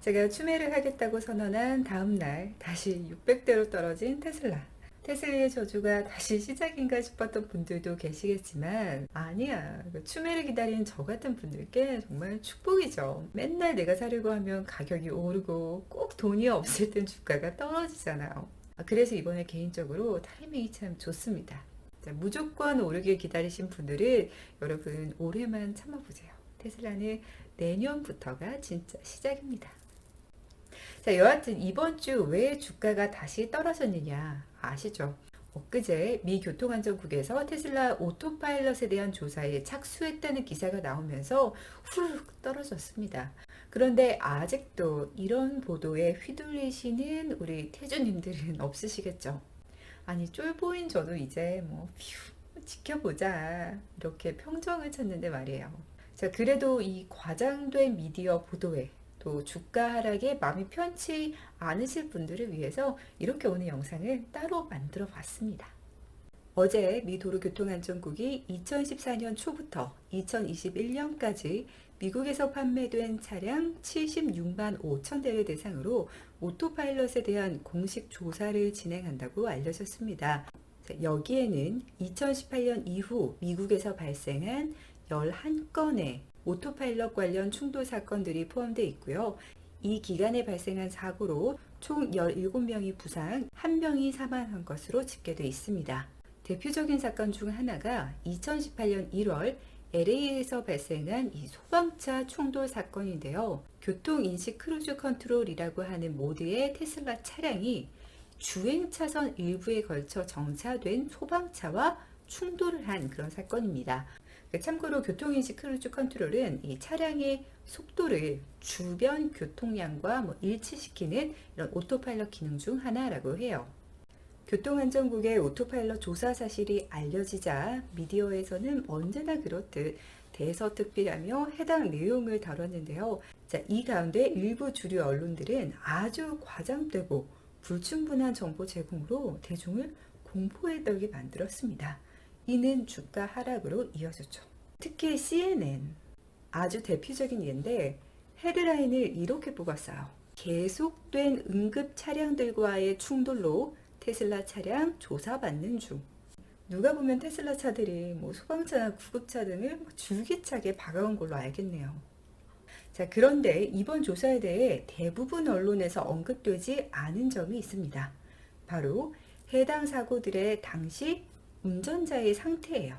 제가 추매를 하겠다고 선언한 다음 날 다시 600대로 떨어진 테슬라. 테슬라의 저주가 다시 시작인가 싶었던 분들도 계시겠지만 아니야. 추매를 기다린 저 같은 분들께 정말 축복이죠. 맨날 내가 사려고 하면 가격이 오르고 꼭 돈이 없을 땐 주가가 떨어지잖아요. 그래서 이번에 개인적으로 타이밍이 참 좋습니다. 자, 무조건 오르길 기다리신 분들은 여러분 올해만 참아보세요. 테슬라는 내년부터가 진짜 시작입니다. 자, 여하튼 이번 주 왜 주가가 다시 떨어졌느냐 아시죠? 엊그제 미 교통안전국에서 테슬라 오토파일럿에 대한 조사에 착수했다는 기사가 나오면서 후루룩 떨어졌습니다. 그런데 아직도 이런 보도에 휘둘리시는 우리 태주님들은 없으시겠죠? 아니 쫄보인 저도 이제 휴, 지켜보자 이렇게 평정을 찾는데 말이에요. 자, 그래도 이 과장된 미디어 보도에 또 주가 하락에 마음이 편치 않으실 분들을 위해서 이렇게 오늘 영상을 따로 만들어 봤습니다. 어제 미 도로교통안전국이 2014년 초부터 2021년까지 미국에서 판매된 차량 76만 5천 대를 대상으로 오토파일럿에 대한 공식 조사를 진행한다고 알려졌습니다. 여기에는 2018년 이후 미국에서 발생한 11건의 오토파일럿 관련 충돌 사건들이 포함되어 있고요. 이 기간에 발생한 사고로 총 17명이 부상, 1명이 사망한 것으로 집계되어 있습니다. 대표적인 사건 중 하나가 2018년 1월 LA에서 발생한 이 소방차 충돌 사건인데요. 교통인식 크루즈 컨트롤이라고 하는 모드의 테슬라 차량이 주행 차선 일부에 걸쳐 정차된 소방차와 충돌을 한 그런 사건입니다. 참고로 교통인식 크루즈 컨트롤은 이 차량의 속도를 주변 교통량과 일치시키는 이런 오토파일럿 기능 중 하나라고 해요. 교통안전국의 오토파일럿 조사 사실이 알려지자 미디어에서는 언제나 그렇듯 대서특필하며 해당 내용을 다뤘는데요. 자, 이 가운데 일부 주류 언론들은 아주 과장되고 불충분한 정보 제공으로 대중을 공포에 떨게 만들었습니다. 이는 주가 하락으로 이어졌죠. 특히 CNN, 아주 대표적인 예인데 헤드라인을 이렇게 뽑았어요. 계속된 응급 차량들과의 충돌로 테슬라 차량 조사받는 중. 누가 보면 테슬라 차들이 소방차나 구급차 등을 줄기차게 박아온 걸로 알겠네요. 자, 그런데 이번 조사에 대해 대부분 언론에서 언급되지 않은 점이 있습니다. 바로 해당 사고들의 당시 운전자의 상태예요.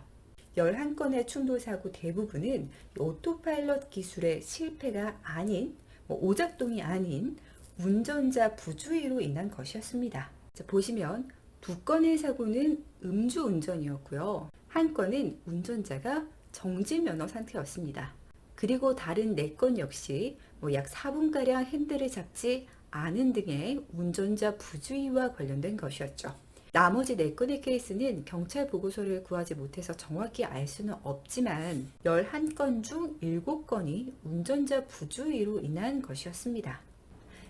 11건의 충돌 사고 대부분은 오토파일럿 기술의 실패가 아닌, 오작동이 아닌 운전자 부주의로 인한 것이었습니다. 자, 보시면 2건의 사고는 음주운전이었고요. 1건은 운전자가 정지면허 상태였습니다. 그리고 다른 4건 역시 약 4분가량 핸들을 잡지 않은 등의 운전자 부주의와 관련된 것이었죠. 나머지 4건의 케이스는 경찰 보고서를 구하지 못해서 정확히 알 수는 없지만 11건 중 7건이 운전자 부주의로 인한 것이었습니다.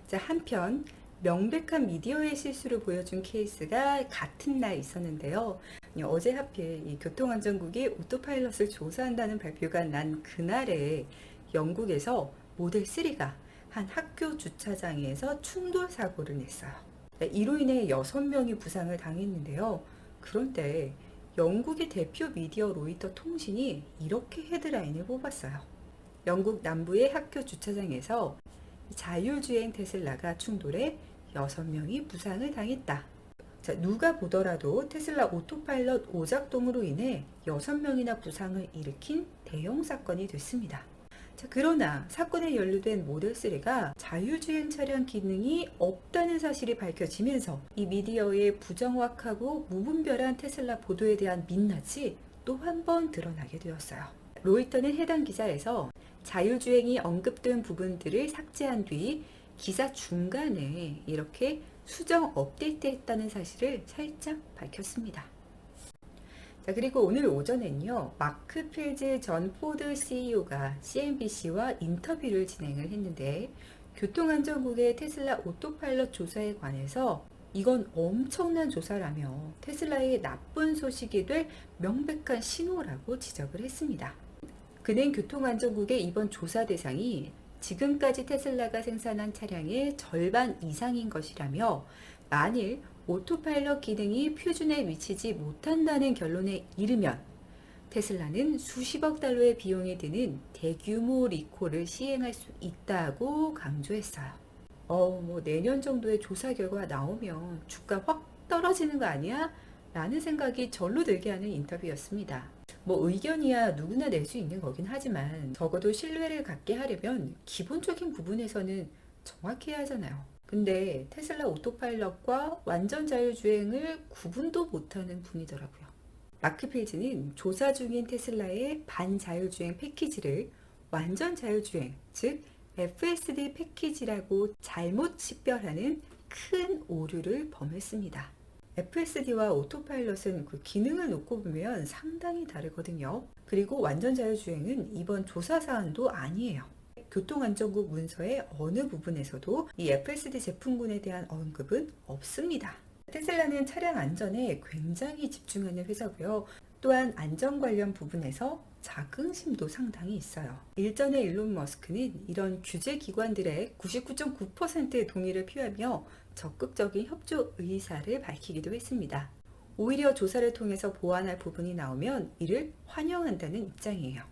자, 한편 명백한 미디어의 실수를 보여준 케이스가 같은 날 있었는데요. 어제 하필 이 교통안전국이 오토파일럿을 조사한다는 발표가 난 그날에 영국에서 모델 3가 한 학교 주차장에서 충돌 사고를 냈어요. 이로 인해 6명이 부상을 당했는데요. 그런데 영국의 대표 미디어 로이터 통신이 이렇게 헤드라인을 뽑았어요. 영국 남부의 학교 주차장에서 자율주행 테슬라가 충돌해 6명이 부상을 당했다. 자, 누가 보더라도 테슬라 오토파일럿 오작동으로 인해 6명이나 부상을 일으킨 대형 사건이 됐습니다. 자, 그러나 사건에 연루된 모델3가 자율주행 차량 기능이 없다는 사실이 밝혀지면서 이 미디어의 부정확하고 무분별한 테슬라 보도에 대한 민낯이 또 한 번 드러나게 되었어요. 로이터는 해당 기사에서 자율주행이 언급된 부분들을 삭제한 뒤 기사 중간에 이렇게 수정 업데이트했다는 사실을 살짝 밝혔습니다. 자, 그리고 오늘 오전엔요, 마크 필즈 전 포드 CEO가 CNBC와 인터뷰를 진행을 했는데 교통안전국의 테슬라 오토파일럿 조사에 관해서 이건 엄청난 조사라며 테슬라의 나쁜 소식이 될 명백한 신호라고 지적을 했습니다. 그는 교통안전국의 이번 조사 대상이 지금까지 테슬라가 생산한 차량의 절반 이상인 것이라며 만일 오토파일럿 기능이 표준에 미치지 못한다는 결론에 이르면 테슬라는 수십억 달러의 비용이 드는 대규모 리콜을 시행할 수 있다고 강조했어요. 내년 정도의 조사 결과가 나오면 주가 확 떨어지는 거 아니야? 라는 생각이 절로 들게 하는 인터뷰였습니다. 의견이야 누구나 낼 수 있는 거긴 하지만 적어도 신뢰를 갖게 하려면 기본적인 부분에서는 정확해야 하잖아요. 근데 테슬라 오토파일럿과 완전 자율주행을 구분도 못하는 분이더라고요. 마크 필즈는 조사 중인 테슬라의 반자율주행 패키지를 완전 자율주행, 즉 FSD 패키지라고 잘못 식별하는 큰 오류를 범했습니다. FSD와 오토파일럿은 그 기능을 놓고 보면 상당히 다르거든요. 그리고 완전 자율주행은 이번 조사 사안도 아니에요. 교통안전국 문서의 어느 부분에서도 이 FSD 제품군에 대한 언급은 없습니다. 테슬라는 차량 안전에 굉장히 집중하는 회사고요. 또한 안전 관련 부분에서 자긍심도 상당히 있어요. 일전에 일론 머스크는 이런 규제 기관들의 99.9%의 동의를 표하며 적극적인 협조 의사를 밝히기도 했습니다. 오히려 조사를 통해서 보완할 부분이 나오면 이를 환영한다는 입장이에요.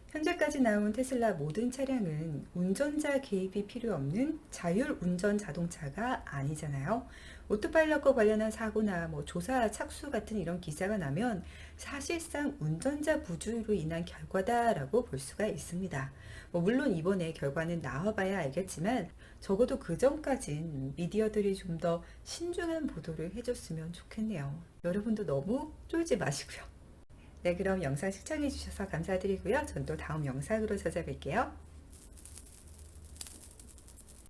현재까지 나온 테슬라 모든 차량은 운전자 개입이 필요 없는 자율운전 자동차가 아니잖아요. 오토파일럿과 관련한 사고나 조사 착수 같은 이런 기사가 나면 사실상 운전자 부주의로 인한 결과다라고 볼 수가 있습니다. 물론 이번에 결과는 나와봐야 알겠지만 적어도 그 전까진 미디어들이 좀 더 신중한 보도를 해줬으면 좋겠네요. 여러분도 너무 쫄지 마시고요. 네, 그럼 영상 시청해주셔서 감사드리고요. 전 또 다음 영상으로 찾아뵐게요.